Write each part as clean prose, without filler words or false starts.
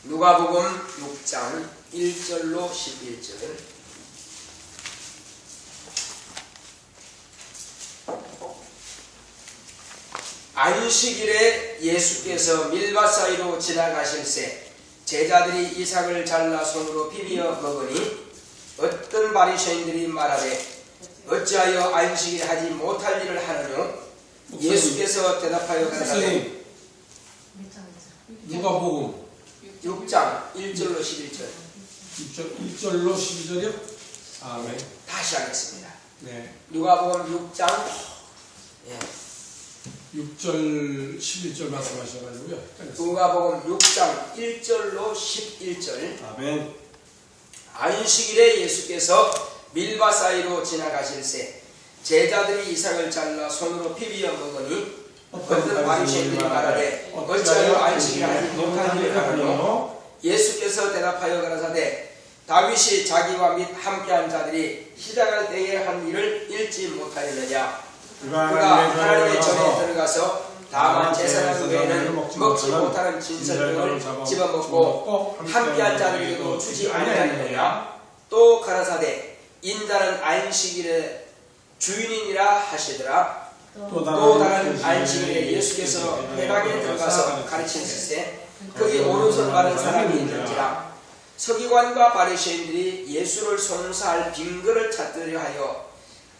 누가복음 6장 1절로 11절. 안식일에 예수께서 밀밭 사이로 지나가실새 제자들이 이삭을 잘라 손으로 비비어 먹으니 어떤 바리새인들이 말하되 어찌하여 안식일에 하지 못할 일을 하느뇨? 예수께서 대답하여 가라사대 누가복음 6장 1절로 11절 1절로 12절이요? 아멘. 다시 하겠습니다. 네. 누가복음 6장 6절 11절 말씀하셔가지고요. 누가복음 6장 1절로 11절. 아멘. 안식일에 예수께서 밀밭 사이로 지나가실새 제자들이 이삭을 잘라 손으로 비비어 먹으니 어떤 바리새인들이 말하되 어찌하여 안식일에 하지 못한 일을 하느뇨? 예수께서 대답하여 가라사대 다윗이 자기와 및 함께한 자들이 시작할 때에 한 일을 잃지 못하였느냐? 그가 하나님의 전에 들어가서 다만 제사장 외에는 먹지 못하는 진설병을 집어먹고 함께한 자들에게도 주지 아니하느냐? 또 가라사대 인자는 안식일의 주인이니라 하시더라. 또 다른 안식일에 예수께서 회당에 들어가서 가르치실세 거기 오른손 바른 사람이 있는지라. 서기관과 바리새인들이 예수를 송사할 빈글을 찾으려 하여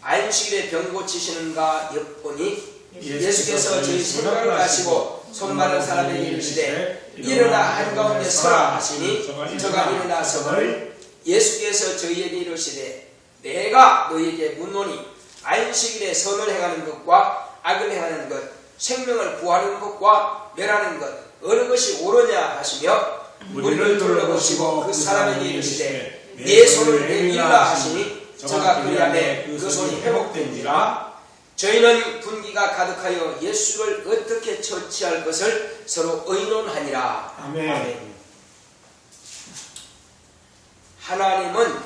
안식일에 병 고치시는가 엿보니 예수께서 저희 생각을 아시고 손 바른 사람에게 이르시되 일어나 한가운데 서라 하시니 저가 일어나 서거늘 예수께서 저희에게 이르시되 내가 너희에게 묻노니 안식일에 선을 행하는 것과 악을 행하는 것 생명을 구하는 것과 멸하는 것 어느 것이 옳으냐 하시며 무리를 둘러보시고 그 사람에게 이르시되 내 손을 내밀라 하시니 저가 그리하매 그 손이 회복된지라. 저희는 분기가 가득하여 예수를 어떻게 처치할 것을 서로 의논하니라. 아멘. 아멘. 하나님은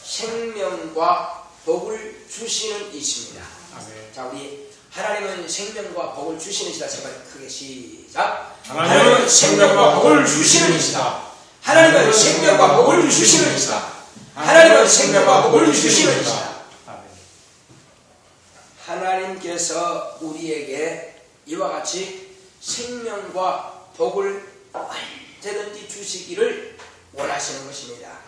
생명과 복을 주시는 이십니다. 아멘. 자, 우리 하나님은 생명과 복을 주시는 이시다. 제발 크게 시작. 하나님은 생명과 복을 주시는 이시다. 하나님은 생명과 복을 주시는 이시다. 하나님은 생명과 복을 주시는 이시다. 하나님께서 우리에게 이와 같이 생명과 복을 언제든지 주시기를 원하시는 것입니다.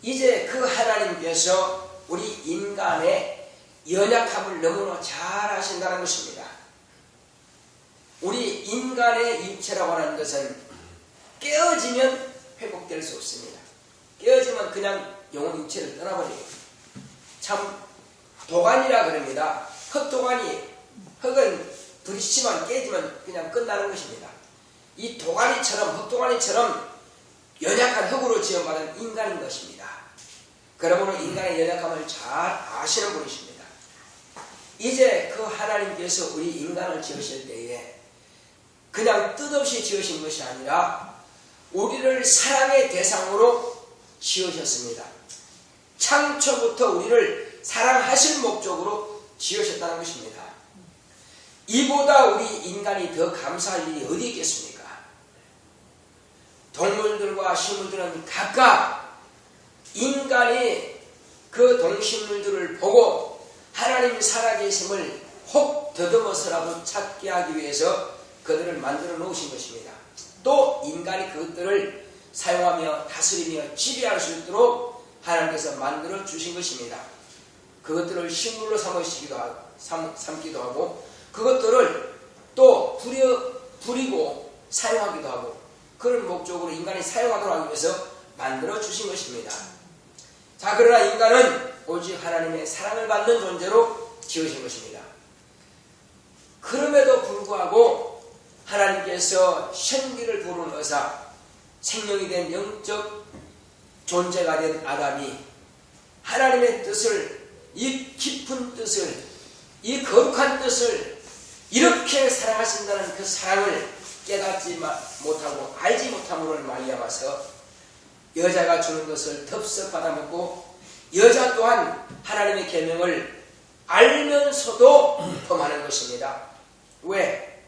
이제 그 하나님께서 우리 인간의 연약함을 너무나 잘 아신다는 것입니다. 우리 인간의 육체라고 하는 것은 깨어지면 회복될 수 없습니다. 깨어지면 그냥 영혼 육체를 떠나버려요. 참 도관이라 그럽니다. 흙도관이 흙은 부딪히면 깨지면 그냥 끝나는 것입니다. 이 도가니처럼 흙도가니처럼 연약한 흙으로 지어받은 인간인 것입니다. 그러므로 인간의 연약함을 잘 아시는 분이십니다. 이제 그 하나님께서 우리 인간을 지으실 때에 그냥 뜻없이 지으신 것이 아니라 우리를 사랑의 대상으로 지으셨습니다. 창초부터 우리를 사랑하실 목적으로 지으셨다는 것입니다. 이보다 우리 인간이 더 감사할 일이 어디 있겠습니까? 동물들과 식물들은 각각 인간이 그 동식물들을 보고 하나님 살아계심을 혹 더듬어서라도 찾게 하기 위해서 그들을 만들어 놓으신 것입니다. 또 인간이 그것들을 사용하며 다스리며 지배할 수 있도록 하나님께서 만들어 주신 것입니다. 그것들을 식물로 삼기도 하고 그것들을 또 부리고 사용하기도 하고 그런 목적으로 인간이 사용하도록 하기 위해서 만들어 주신 것입니다. 자, 그러나 인간은 오직 하나님의 사랑을 받는 존재로 지으신 것입니다. 그럼에도 불구하고 하나님께서 생기를 불어넣으사 생명이 된 영적 존재가 된 아담이 하나님의 뜻을, 이 깊은 뜻을, 이 거룩한 뜻을 이렇게 사랑하신다는 그 사랑을 깨닫지 못하고 알지 못함으로 말미암아서 여자가 주는 것을 덥석 받아먹고 여자 또한 하나님의 계명을 알면서도 범하는 것입니다. 왜?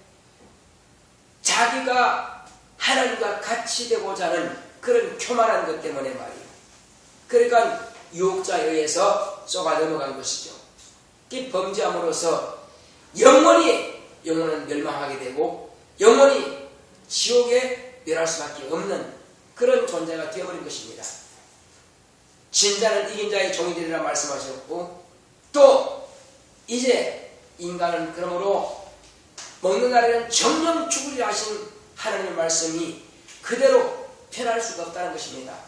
자기가 하나님과 같이 되고자 하는 그런 교만한 것 때문에 말이에요. 그러니까 유혹자에 의해서 쏘가 넘어간 것이죠. 이 범죄함으로써 영원은 멸망하게 되고 영원히 지옥에 멸할 수밖에 없는 그런 존재가 되어버린 것입니다. 진자는 이긴 자의 종이 되리라 말씀하셨고, 또 이제 인간은 그러므로 먹는 날에는 정령 죽으리라 하신 하나님의 말씀이 그대로 변할 수가 없다는 것입니다.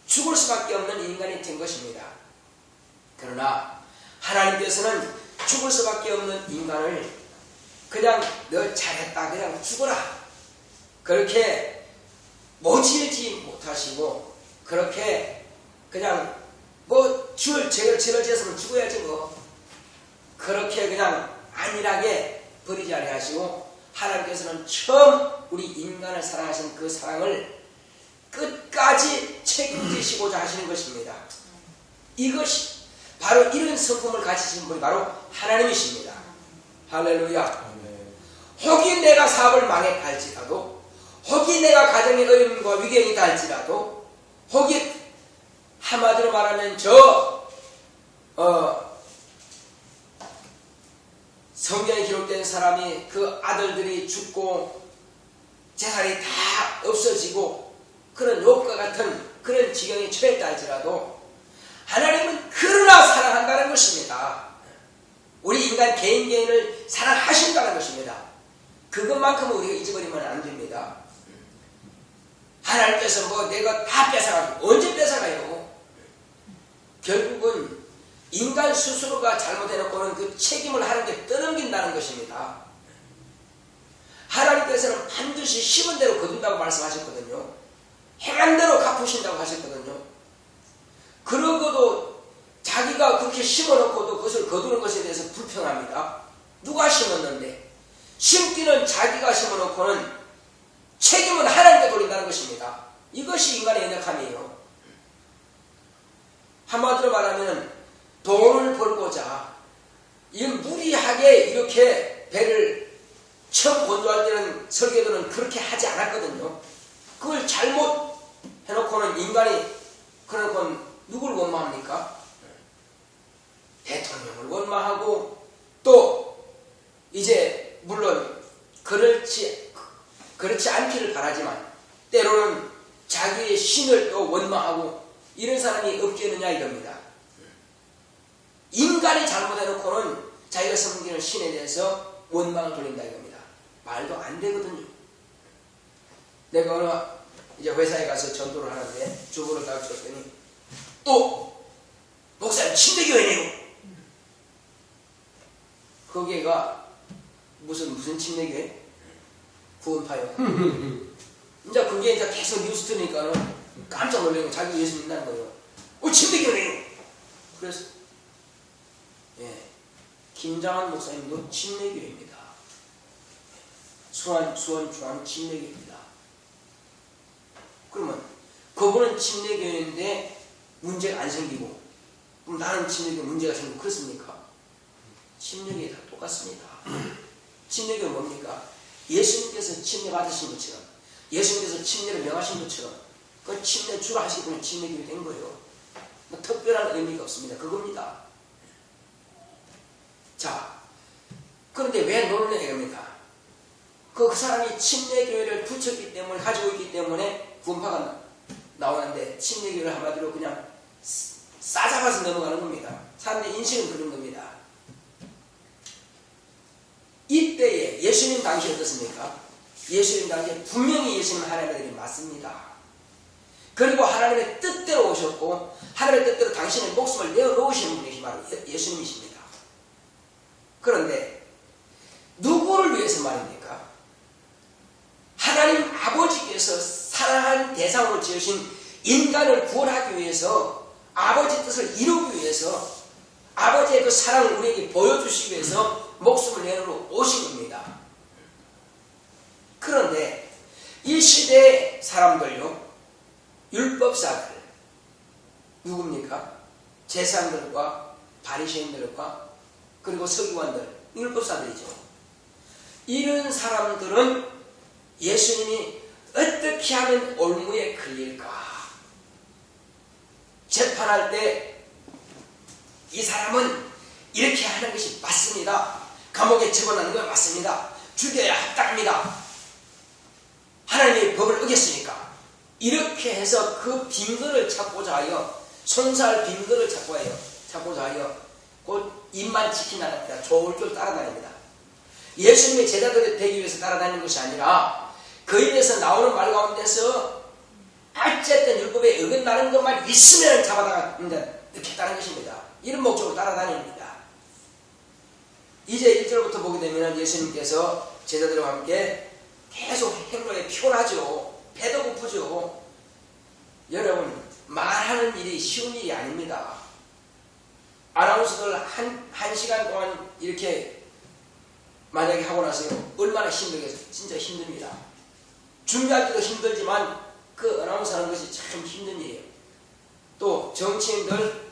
죽을 수밖에 없는 인간이 된 것입니다. 그러나 하나님께서는 죽을 수밖에 없는 인간을 그냥 너 잘했다 그냥 죽어라 그렇게 모질지 못하시고, 그렇게 그냥 뭐 죄를 지었으면 죽어야지 뭐 그렇게 그냥 안일하게 버리지 아니하시고, 하나님께서는 처음 우리 인간을 사랑하신 그 사랑을 끝까지 책임지시고자 하시는 것입니다. 이것이 바로 이런 성품을 가지신 분이 바로 하나님이십니다. 할렐루야. 혹이 내가 사업을 망했다 할지라도, 혹이 내가 가정의 어려움과 위경이 있다 할지라도, 혹이 한마디로 말하면 성경에 기록된 사람이 그 아들들이 죽고 재산이 다 없어지고 그런 욥과 같은 그런 지경에 처했다 할지라도 하나님은 그러나 사랑한다는 것입니다. 우리 인간 개인을 사랑하신다는 것입니다. 그것만큼은 우리가 잊어버리면 안 됩니다. 하나님께서 뭐 내가 다 뺏어가고 언제 뺏어가요? 결국은 인간 스스로가 잘못해놓고는 그 책임을 하나님께 떠넘긴다는 것입니다. 하나님께서는 반드시 심은 대로 거둔다고 말씀하셨거든요. 행한 대로 갚으신다고 하셨거든요. 그러고도 자기가 그렇게 심어놓고도 그것을 거두는 것에 대해서 불평합니다. 누가 심었는데? 심기는 자기가 심어놓고는 책임은 하나님께 돌린다는 것입니다. 이것이 인간의 연약함이에요. 한마디로 말하면 돈을 벌고자 무리하게 이렇게 배를 처음 건조할 때는 설계도는 그렇게 하지 않았거든요. 그걸 잘못 해놓고는 인간이 그러니까 누굴 원망합니까? 대통령을 원망하고, 또 이제 물론 그렇지 않기를 바라지만 때로는 자기의 신을 또 원망하고 이런 사람이 없겠느냐 이겁니다. 인간이 잘못해놓고는 자기가 섬기는 신에 대해서 원망을 돌린다 이겁니다. 말도 안 되거든요. 내가 오늘 이제 회사에 가서 전도를 하는데 주부를 딱 줬더니 목사님 침례교회네요. 거기가 무슨 침례교회? 구원파요. 이제 그게 이제 계속 뉴스 들으니까는 깜짝 놀래고 자기 예수 믿는다는 거예요. 침례교회네요. 그래서 김장한 목사님도 침례교회입니다. 수원 중앙 침례교회입니다. 그러면 그분은 침례교회인데 문제가 안 생기고, 그럼 나는 침례교회 문제가 생기고 그렇습니까? 침례교회 다 똑같습니다. 침례교회 뭡니까? 예수님께서 침례 받으신 것처럼, 예수님께서 침례를 명하신 것처럼 그 침례 주라 하시기 때문에 침례교회 된 거예요. 뭐 특별한 의미가 없습니다. 그겁니다. 자, 그런데 왜 놀라냐 이겁니다. 그 사람이 침례교회를 붙였기 때문에, 가지고 있기 때문에 구원파가 나오는데 침례교회를 한마디로 그냥 싸잡아서 넘어가는 겁니다. 사람들의 인식은 그런 겁니다. 이때에 예수님 당시 어떻습니까? 예수님 당시에 분명히 예수님은 하나님의 아들이 맞습니다. 그리고 하나님의 뜻대로 오셨고 하나님의 뜻대로 당신의 목숨을 내어놓으시는 분이 바로 예수님이십니다. 그런데 누구를 위해서 말입니까? 하나님 아버지께서 사랑하는 대상으로 지으신 인간을 구원하기 위해서, 아버지 뜻을 이루기 위해서, 아버지의 그 사랑을 우리에게 보여주시기 위해서 목숨을 내놓으러 오신 겁니다. 그런데 이 시대의 사람들요, 율법사들 누굽니까? 제사장들과 바리새인들과 그리고 서기관들, 율법사들이죠. 이런 사람들은 예수님이 어떻게 하면 올무에 걸릴까? 재판할 때 이 사람은 이렇게 하는 것이 맞습니다. 감옥에 집어넣는 건 맞습니다. 죽여야 합당합니다. 하나님의 법을 어겼으니까. 이렇게 해서 그 빈거를 찾고자 하여, 송사할 빈거를 찾고자 하여 곧 입만 지킨다는 졸졸 따라다닙니다. 예수님의 제자들이 되기 위해서 따라다니는 것이 아니라 그 입에서 나오는 말 가운데서 어쨌든 율법에 어긋나는 것만 있으면 잡아다가 넣겠다는 것입니다. 이런 목적으로 따라다닙니다. 이제 1절부터 보게 되면 예수님께서 제자들과 함께 계속 행로에 피곤하죠. 배도 고프죠. 여러분, 말하는 일이 쉬운 일이 아닙니다. 아나운서들 한 시간 동안 이렇게 만약에 하고 나서 얼마나 힘들겠어요. 진짜 힘듭니다. 준비하기도 힘들지만 그 아나운서 하는 것이 참 힘든 일이에요. 또 정치인들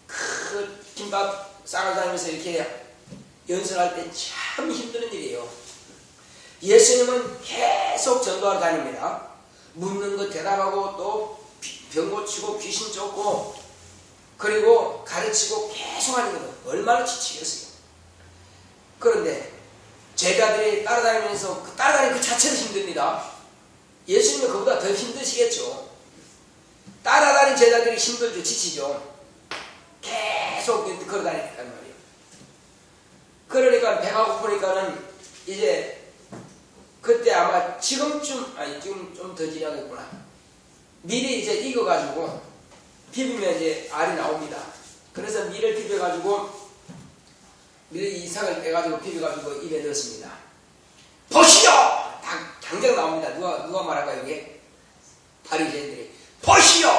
그 김밥 싸러 다니면서 이렇게 연설할 때 참 힘든 일이에요. 예수님은 계속 전도하러 다닙니다. 묻는 거 대답하고 또 병 고치고 귀신 쫓고 그리고 가르치고 계속 하는 거는 얼마나 지치겠어요. 그런데 제자들이 따라다니면서 따라다니는 그 자체도 힘듭니다. 예수님은 그보다 더 힘드시겠죠. 따라다니는 제자들이 힘들죠. 지치죠. 계속 걸어다니니까 말이에요. 그러니까 배가 고프니까는 이제 그때 아마 지금쯤 아니 지금 좀 더 지나겠구나. 밀이 이제 익어가지고 비비면 이제 알이 나옵니다. 그래서 밀을 비벼가지고 밀 이상을 빼가지고 비벼가지고 입에 넣었습니다. 보시오! 당장 나옵니다. 누가 말할까요 이게? 바리새인들이 보시오!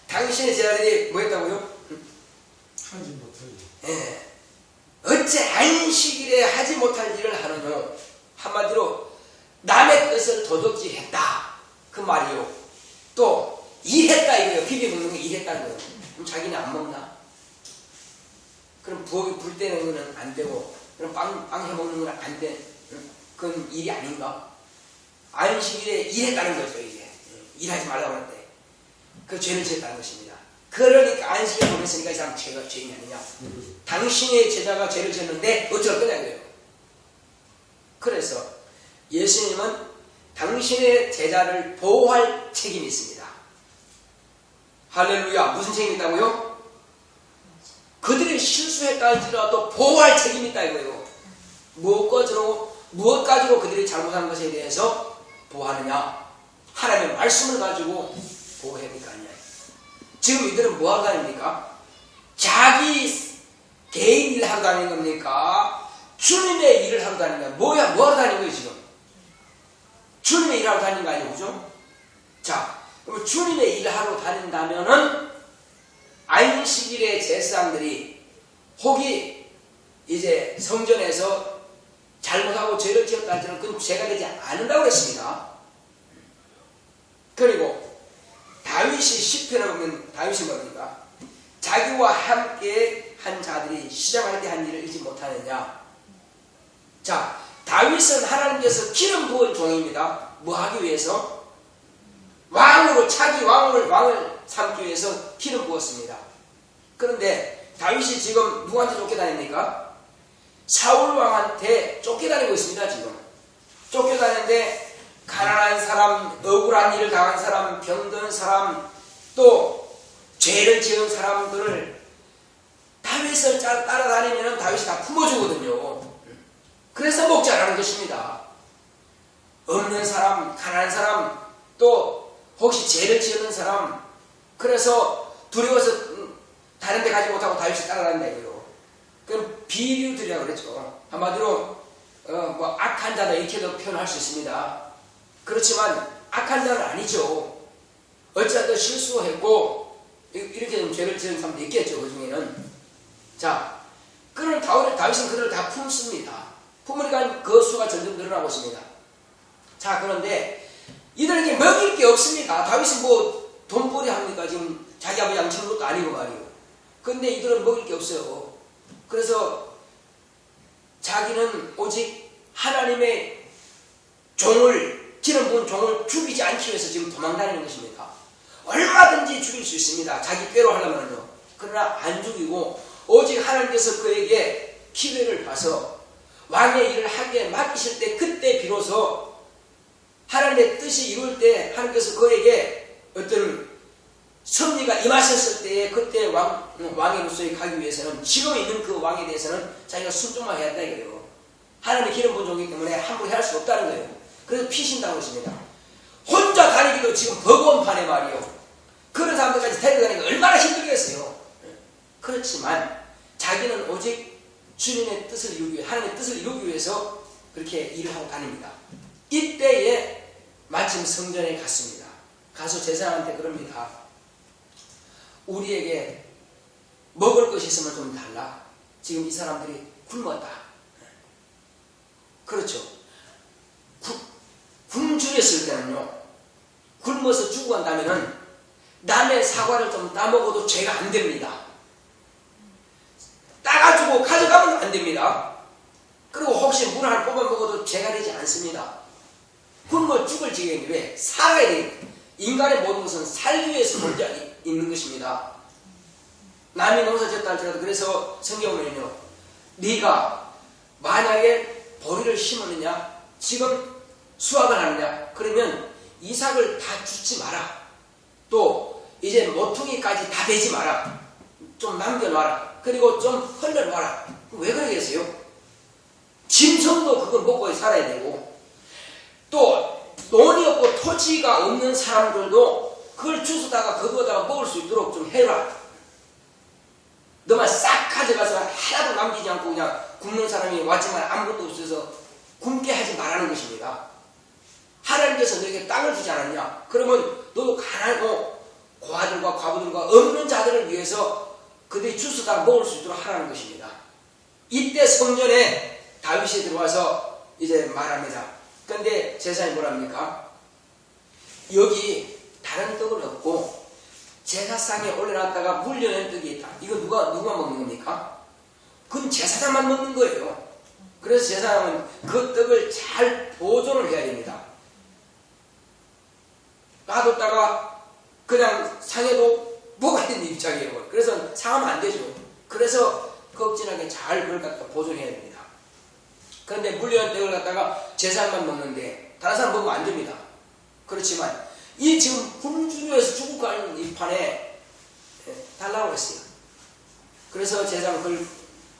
당신의 제자들이 뭐 했다고요? 하지 못하지. 예. 어째 안식일에 하지 못할 일을 하느냐? 한마디로 남의 것을 도둑질했다 그 말이요. 또 일했다 이거예요. 비벼 먹는 거 일했다는 거예요. 그럼 자기는 안 먹나? 그럼 부엌에 불 때는 거는 안 되고 그럼 빵 해먹는 건 안 돼. 그건 일이 아닌가? 안식일에 일했다는 거죠. 이게 일하지 말라고 하는데 그 죄를 지었다는 것입니다. 그러니까 안식일에 보냈으니까 이 사람 죄인이 아니냐? 당신의 제자가 죄를 지었는데 어쩔 거냐 그래요. 그래서 예수님은 당신의 제자를 보호할 책임이 있습니다. 할렐루야. 무슨 책임이 있다고요? 그들이 실수했다 할지라도 보호할 책임이 있다 이거예요. 무엇 가지고 그들이 잘못한 것에 대해서 보호하느냐? 하나님의 말씀을 가지고 보호해야 될까 아니냐? 지금 이들은 뭐 하고 다닙니까? 자기 개인 일을 하고 다니는 겁니까? 주님의 일을 하고 다니는 거야. 뭐 하고 다니는 거예요 지금? 주님의 일을 하고 다니는 거 아니에요, 그죠? 자, 그럼 주님의 일을 하고 다닌다면은 안식일의 제사장들이 혹이 이제 성전에서 잘못하고 죄를 지었다 할지는 그건 죄가 되지 않는다고 했습니다. 그리고 다윗이 시편을 보면 다윗이 뭡니까? 자기와 함께 한 자들이 시장할 때 한 일을 잊지 못하느냐. 자, 다윗은 하나님께서 기름 부은 종입니다. 뭐 하기 위해서? 왕으로 차기 왕을 삼기 위해서 기름 부었습니다. 그런데 다윗이 지금 누구한테 쫓겨다닙니까? 사울 왕한테 쫓겨다니고 있습니다. 지금 쫓겨다니는데 가난한 사람, 억울한 일을 당한 사람, 병든 사람, 또 죄를 지은 사람들을 다윗을 따라다니면 다윗이 다 품어주거든요. 그래서 목자라는 것입니다. 없는 사람, 가난한 사람, 또 혹시 죄를 지은 사람, 그래서 두려워서 다른 데 가지 못하고 다윗이 따라다닌다 이거요. 그럼 비류들이라고 그랬죠. 한마디로 뭐 악한 자다 이렇게도 표현할 수 있습니다. 그렇지만 악한 자는 아니죠. 어찌하든 실수했고 이렇게 좀 죄를 지은 사람도 있겠죠. 그 중에는. 자, 그런 다윗은 그들을 다 품습니다. 품으니까 그 수가 점점 늘어나고 있습니다. 자, 그런데 이들에게 먹일 게 없습니다. 다윗은 뭐 돈벌이 합니까? 지금 자기 아버지 양치는 것도 아니고 말이에요. 근데 이들은 먹일 게 없어요. 그래서 자기는 오직 하나님의 종을 기름 부은 종을 죽이지 않기 위해서 지금 도망다니는 것입니다. 얼마든지 죽일 수 있습니다. 자기 꾀로 하려면요. 그러나 안 죽이고 오직 하나님께서 그에게 기회를 봐서 왕의 일을 하기에 맡기실 때, 그때 비로소 하나님의 뜻이 이룰 때 하나님께서 그에게 어떤 섭리가 임하셨을 때에 그때 왕으로서의 가기 위해서는 지금 있는 그 왕에 대해서는 자기가 순종만 해야 한다 이거예요. 하나님의 기름 부은 종이기 때문에 함부로 할 수 없다는 거예요. 그래서 피신다는 것입니다. 혼자 다니기도 지금 버거운 판에 말이요. 그런 사람들까지 데려다니기 얼마나 힘들겠어요. 그렇지만 자기는 오직 주님의 뜻을 이루기 위해, 하나님의 뜻을 이루기 위해서 그렇게 일을 하고 다닙니다. 이때에 마침 성전에 갔습니다. 가서 제사장한테 그럽니다. 우리에게 먹을 것이 있으면 좀 달라. 지금 이 사람들이 굶었다. 그렇죠. 굶주렸을 때는요, 굶어서 죽어간다면은 남의 사과를 좀 따먹어도 죄가 안 됩니다. 따가지고 가져가면 안 됩니다. 그리고 혹시 물 하나 뽑아 먹어도 죄가 되지 않습니다. 굶어 죽을 지경이 왜? 살아야 돼. 인간의 모든 것은 살기 위해서 존재 있는 것입니다. 남이 농사 지었다 할지라도, 그래서 성경에 보면요, 네가 만약에 보리를 심었느냐, 지금 수확을 하느냐, 그러면 이삭을 다 주지 마라. 또 이제 모퉁이까지 다 베지 마라. 좀 남겨놔라. 그리고 좀 흘려놔라. 왜 그러겠어요? 짐승도 그걸 먹고 살아야 되고, 또 돈이 없고 토지가 없는 사람들도 그걸 주워다가 거두어다가 먹을 수 있도록 좀 해라. 너만 싹 가져가서 하나도 남기지 않고 그냥 굶는 사람이 왔지만 아무것도 없어서 굶게 하지 말라는 것입니다. 하나님께서 너에게 땅을 주지 않았냐? 그러면 너도 가난하고 고아들과 과부들과 없는 자들을 위해서 그들이 주워다가 먹을 수 있도록 하라는 것입니다. 이때 성전에 다윗이 들어와서 이제 말합니다. 그런데 제사장이 뭐랍니까? 여기 다른 떡을 얻고 제사상에 올려놨다가 물려낸 떡이 있다. 이거 누가 먹는 겁니까? 그건 제사장만 먹는 거예요. 그래서 제사장은 그 떡을 잘 보존을 해야 됩니다. 놔뒀다가 그냥 상해도 먹어야 되는 입장이에요. 그래서 상하면 안 되죠. 그래서 걱진하게 잘 그걸 갖다 보존해야 됩니다. 그런데 물려낸 떡을 갖다가 제사장만 먹는데 다른 사람 먹으면 안 됩니다. 그렇지만 이 지금 굶주려서 죽을 거 아닌 이 판에 달라고 했어요. 그래서 제사장은 그걸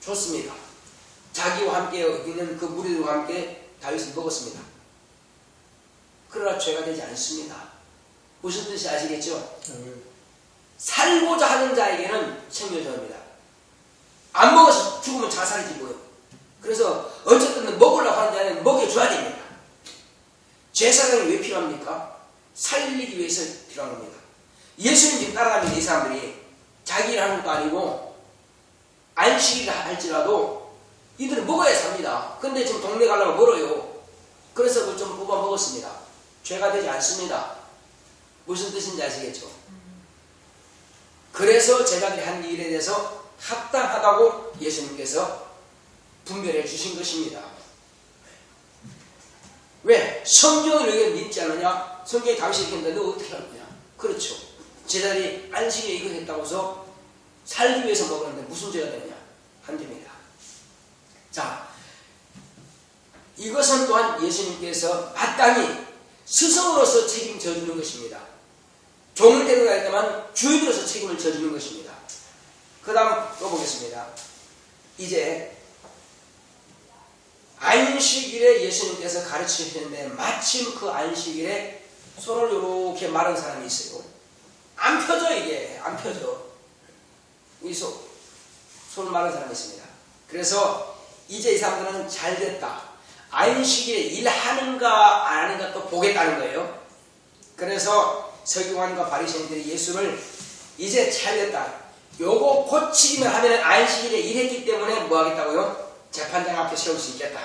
줬습니다. 자기와 함께 있는 그 무리들과 함께 다윗은 먹었습니다. 그러나 죄가 되지 않습니다. 무슨 뜻인지 아시겠죠? 살고자 하는 자에게는 생명입니다. 안 먹어서 죽으면 자살이지 뭐요. 그래서 어쨌든 먹으려고 하는 자는 먹여줘야 됩니다. 제사장이 왜 필요합니까? 살리기 위해서 필요한 겁니다. 예수님 지금 따라가면 이 사람들이 자기 일 하는 것도 아니고 안식일을 할지라도 이들은 먹어야 삽니다. 근데 지금 동네 가려면 멀어요. 그래서 그걸 좀 뽑아 먹었습니다. 죄가 되지 않습니다. 무슨 뜻인지 아시겠죠? 그래서 제자들이 한 일에 대해서 합당하다고 예수님께서 분별해 주신 것입니다. 왜? 성경을 왜 믿지 않느냐? 성경에 다윗이 이렇게 했는데 너 어떻게 할 거냐? 그렇죠. 제자들이 안식에 이거 했다고 해서 살기 위해서 먹었는데 무슨 죄가 되느냐? 안 됩니다. 자, 이것은 또한 예수님께서 마땅히 스승으로서 책임져 주는 것입니다. 종을 데려가야지만 주인으로서 책임을 져주는 것입니다. 그 다음 또 보겠습니다. 이제 안식일에 예수님께서 가르치셨는데 마침 그 안식일에 손을 이렇게 마른 사람이 있어요. 안 펴져 이게 안 펴져. 이 손을 마른 사람이 있습니다. 그래서 이제 이 사람들은 잘 됐다. 안식일에 일하는가 안 하는가 또 보겠다는 거예요. 그래서 서기관과 바리새인들이 예수를 이제 잘 됐다. 요거 고치기만 하면 안식일에 일했기 때문에 뭐 하겠다고요? 재판장 앞에 세울 수 있겠다.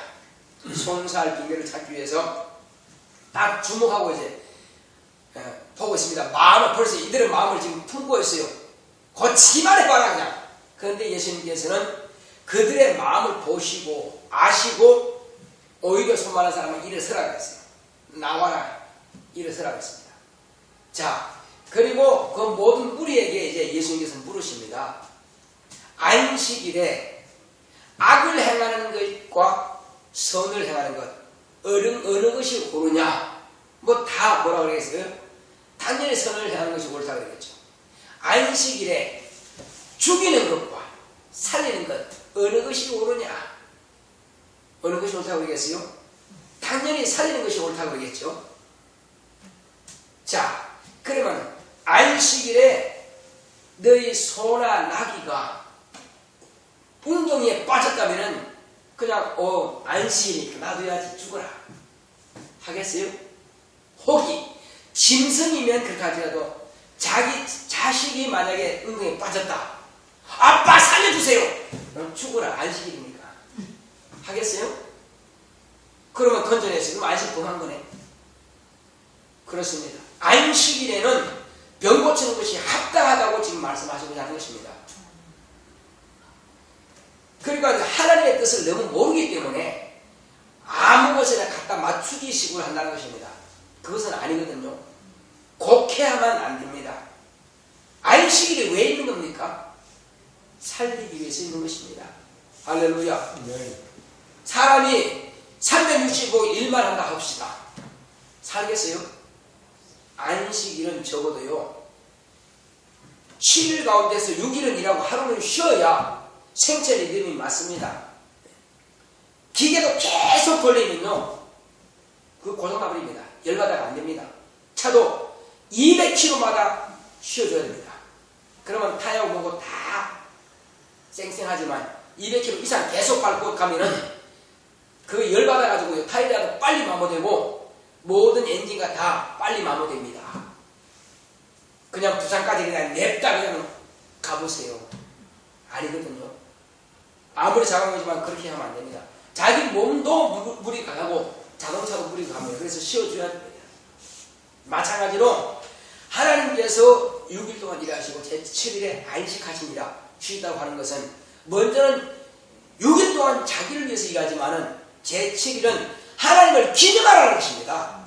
송사할 빙계를 찾기 위해서 딱 주목하고 이제 보고 있습니다. 마음을 벌써 이들의 마음을 지금 품고 있어요. 고치기만 해봐라 그냥. 그런데 예수님께서는 그들의 마음을 보시고 아시고 오히려 손만한 사람은 일을 서라 그랬어요. 나와라 일어서라고 했습니다. 자, 그리고 그 모든 무리에게 이제 예수님께서 물으십니다. 안식일에 악을 행하는 것과 선을 행하는 것 어느 것이 옳으냐? 뭐 다 뭐라 그러겠어요? 당연히 선을 행하는 것이 옳다 그러겠죠. 안식일에 죽이는 것과 살리는 것 어느 것이 옳으냐? 어느 것이 옳다고 그러겠어요? 당연히 살리는 것이 옳다고 그러겠죠. 자, 그러면 안식일에 너희 소나 나귀가 웅덩이에 빠졌다면은 그냥 안식이니까 놔둬야지 죽어라 하겠어요? 혹이 짐승이면 그렇게 하더라도 자기 자식이 만약에 웅덩이에 빠졌다, 아빠 살려주세요, 그럼 죽어라, 안식일이니까 하겠어요? 그러면 건져냈어요. 그럼 안식 범한 거네. 그렇습니다. 안식일에는 병 고치는 것이 합당하다고 지금 말씀하시고자 하는 것입니다. 그러니까 하나님의 뜻을 너무 모르기 때문에 아무 것이나 갖다 맞추기 식으로 한다는 것입니다. 그것은 아니거든요. 곡해야만 안 됩니다. 안식일이 왜 있는 겁니까? 살리기 위해서 있는 것입니다. 할렐루야. 네. 사람이 365일 일만 한다 합시다. 살겠어요? 안식일은 적어도요 7일 가운데서 6일은 일하고 하루는 쉬어야 생체 리듬이 맞습니다. 기계도 계속 돌리면요 그 고장나버립니다. 열받아가 안됩니다. 차도 200km마다 쉬어줘야 됩니다. 그러면 타이어 뭐고 다 쌩쌩하지만 200km 이상 계속 밟고 가면은 그 열받아가지고 타이어도 빨리 마모되고 모든 엔진가 다 빨리 마모됩니다. 그냥 부산까지 그냥 냅다 그냥 가보세요. 아니거든요. 아무리 작은 거지만 그렇게 하면 안 됩니다. 자기 몸도 물이 가고 자동차도 물이 가면 그래서 쉬어줘야 됩니다. 마찬가지로 하나님께서 6일 동안 일하시고 제7일에 안식하시니라 쉬다고 하는 것은 먼저는 6일 동안 자기를 위해서 일하지만은 제7일은 하나님을 기념하라는 것입니다.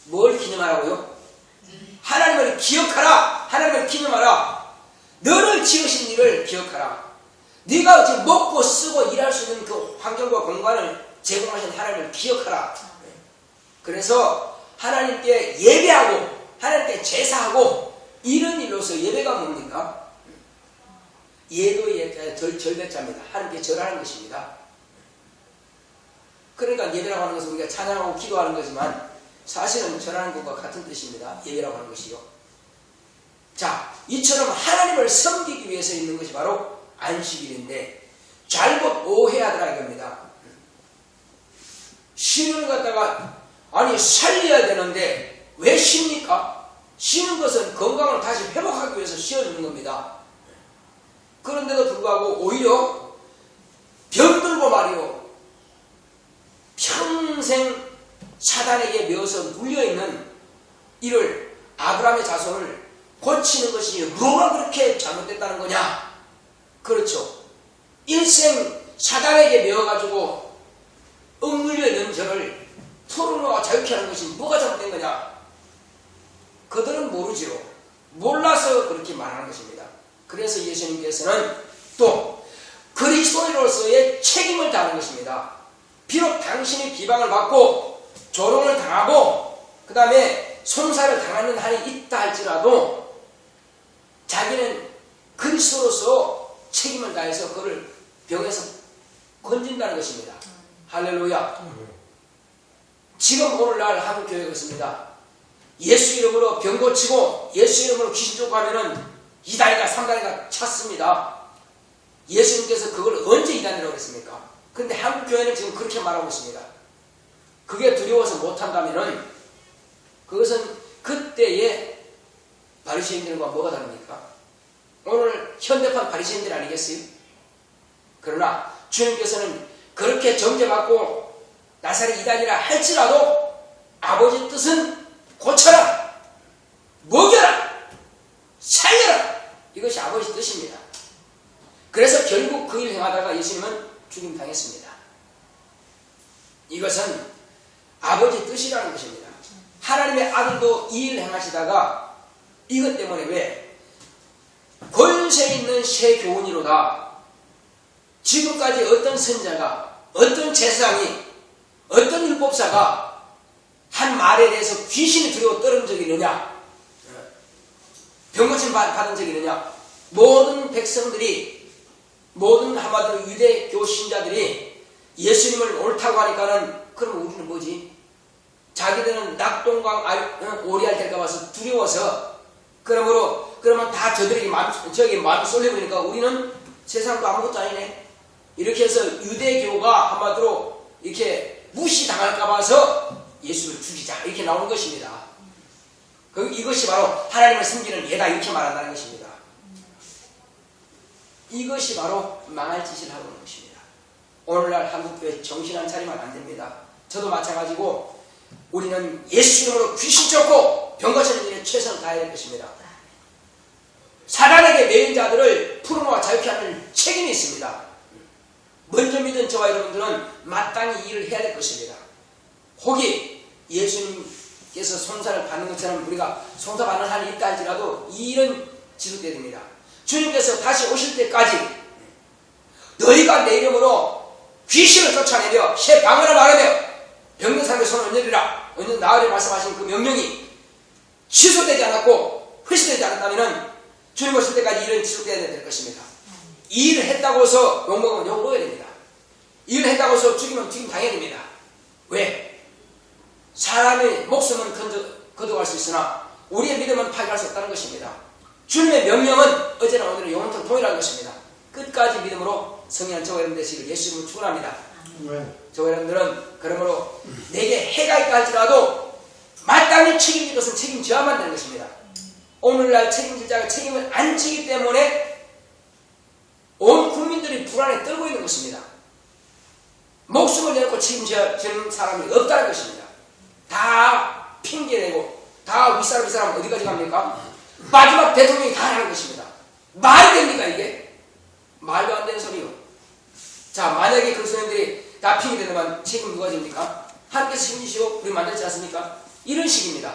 뭘 기념하라고요? 하나님을 기억하라. 하나님을 기념하라. 너를 지으신 일을 기억하라. 네가 지금 먹고 쓰고 일할 수 있는 그 환경과 공간을 제공하신 하나님을 기억하라. 그래서 하나님께 예배하고 하나님께 제사하고 이런 일로서 예배가 뭡니까? 예도의 절배자입니다. 하나님께 절하는 것입니다. 그러니까 예배라고 하는 것은 우리가 찬양하고 기도하는 거지만 사실은 절하는 것과 같은 뜻입니다. 예배라고 하는 것이요. 자, 이처럼 하나님을 섬기기 위해서 있는 것이 바로 안식일인데 잘못 오해하더라 이겁니다. 쉬는 갖다가 아니 살려야 되는데 왜 쉽니까? 쉬는 것은 건강을 다시 회복하기 위해서 쉬어주는 겁니다. 그런데도 불구하고 오히려 병들고 말이요 평생 사단에게 매어서 물려있는 이를 아브라함의 자손을 고치는 것이 뭐가 그렇게 잘못됐다는 거냐? 그렇죠. 일생 사단에게 매어가지고 억눌려 있는 저를 풀어놓아 자유케 하는 것이 뭐가 잘못된 거냐? 그들은 모르지요. 몰라서 그렇게 말하는 것입니다. 그래서 예수님께서는 또 그리스도인으로서의 책임을 다하는 것입니다. 비록 당신이 비방을 받고 조롱을 당하고 그 다음에 송사를 당하는 한이 있다 할지라도 자기는 그리스도로서 책임을 다해서 그를 병에서 건진다는 것입니다. 할렐루야. 지금 오늘날 한국교회가 그렇습니다. 예수 이름으로 병 고치고 예수 이름으로 귀신 쫓고하면은 2단이가 3단이가 찼습니다. 예수님께서 그걸 언제 2단이라고 했습니까? 그런데 한국교회는 지금 그렇게 말하고 있습니다. 그게 두려워서 못한다면은 그것은 그때의 바리새인들과 뭐가 다릅니까? 오늘 현대판 바리새인들 아니겠어요? 그러나 주님께서는 그렇게 정죄받고 나사렛 2단이라 할지라도 아버지 뜻은 고쳐라, 먹여라, 살려라, 이것이 아버지 뜻입니다. 그래서 결국 그 일 행하다가 예수님은 죽임당했습니다. 이것은 아버지 뜻이라는 것입니다. 하나님의 아들도 이 일을 행하시다가 이것 때문에 왜 권세 있는 새 교훈이로다. 지금까지 어떤 선자가, 어떤 제사장이, 어떤 율법사가 한 말에 대해서 귀신이 두려워 떨은 적이 있느냐, 병 고침 받은 적이 있느냐. 모든 백성들이, 모든 한마디로 유대교 신자들이 예수님을 옳다고 하니까는 그럼 우리는 뭐지? 자기들은 낙동강 오리알 될까 봐서 두려워서 그러면 다 저들에게 마음이 쏠려버리니까 우리는 세상도 아무것도 아니네. 이렇게 해서 유대교가 한마디로 이렇게 무시당할까 봐서 예수를 죽이자 이렇게 나오는 것입니다. 이것이 바로 하나님을 섬기는 예다 이렇게 말한다는 것입니다. 이것이 바로 망할 짓을 하고 있는 것입니다. 오늘날 한국교회 정신 안 차리면 안 됩니다. 저도 마찬가지고 우리는 예수 이름으로 귀신 쫓고 병 고치는 일에 최선을 다해야 될 것입니다. 사단에게 매인 자들을 풀어놓아 자유케 하는 책임이 있습니다. 먼저 믿은 저와 여러분들은 마땅히 이 일을 해야 될 것입니다. 혹이 예수님께서 송사를 받는 것처럼 우리가 송사받는 한이 있다 할지라도 이 일은 지속돼야 됩니다. 주님께서 다시 오실 때까지 너희가 내 이름으로 귀신을 쫓아내며 새 방언을 말하며 병든 사람의 손을 얹으리라 나으리 말씀하신 그 명령이 취소되지 않았고 회수되지 않았다면 주님 오실 때까지 일은 지속돼야 될 것입니다. 이 일을 했다고 해서 욕먹으면 욕 먹어야 됩니다. 이 일을 했다고 해서 죽이면 죽임 당해야 됩니다. 왜? 사람의 목숨은 거둬갈 수 있으나 우리의 믿음은 파괴할 수 없다는 것입니다. 주님의 명령은 어제나 오늘은 영원토록 동일한 것입니다. 끝까지 믿음으로 성령한 저와 여러분 되시기를 예수 이름으로 축원합니다. 저와 여러분들은 그러므로 내게 해가 있다 할지라도 마땅히 책임질 것은 책임져야만 되는 것입니다. 오늘날 책임질 자가 책임을 안 지기 때문에 온 국민들이 불안에 떨고 있는 것입니다. 목숨을 내놓고 책임지는 사람이 없다는 것입니다. 다 핑계대고 다 윗사람 어디까지 갑니까? 마지막 대통령이 다 하는 것입니다. 말이 됩니까 이게? 말도 안 되는 소리요. 자, 만약에 그 소년들이 다 핑계대면 책임 누가 집니까? 하나님께서 책임지시고 우리 만들지 않습니까? 이런 식입니다.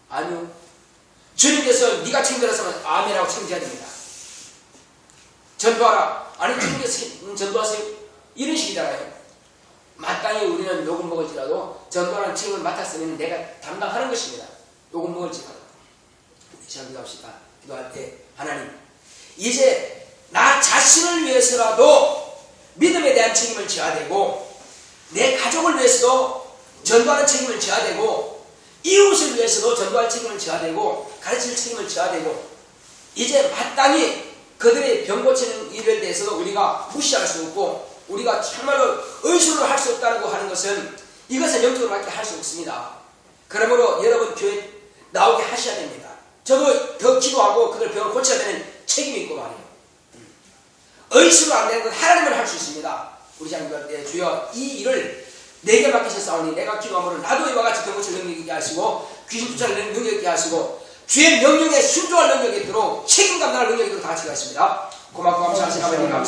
아니요. 주님께서 네가 책임져라면 아멘하고 책임져야 됩니다. 전도하라. 아니 주님께서 전도하세요. 이런 식이잖아요. 마땅히 우리는 욕을 먹을지라도 전도하는 책임을 맡았으면 내가 담당하는 것입니다. 욕을 먹을지라도. 시간 기도합시다. 기도할 때 하나님 이제 나 자신을 위해서라도 믿음에 대한 책임을 져야 되고 내 가족을 위해서도 전도하는 책임을 져야 되고 이웃을 위해서도 전도할 책임을 져야 되고 가르칠 책임을 져야 되고 이제 마땅히 그들의 병 고치는 일에 대해서도 우리가 무시할 수 없고 우리가 정말로 의술을 할 수 없다고 하는 것은 이것은 영적으로밖에 할 수 없습니다. 그러므로 여러분 교회 나오게 하셔야 됩니다. 저도 더 기도하고 그들 병을 고쳐야 되는 책임이 있고 말이에요. 의술로 안 되는 건 하나님을 할 수 있습니다. 우리 장기할 때 주여 이 일을 내게 맡기셨사오니 내가 기도함으로 나도 이와 같이 병 고칠 능력이 있게 하시고 귀신 쫓아내는 능력이 있게 하시고 주의 명령에 순종할 능력이 있도록 책임 감당할 능력이 있도록 다 같이 가겠습니다. 고맙고 감사하신 아버님 감사합니다.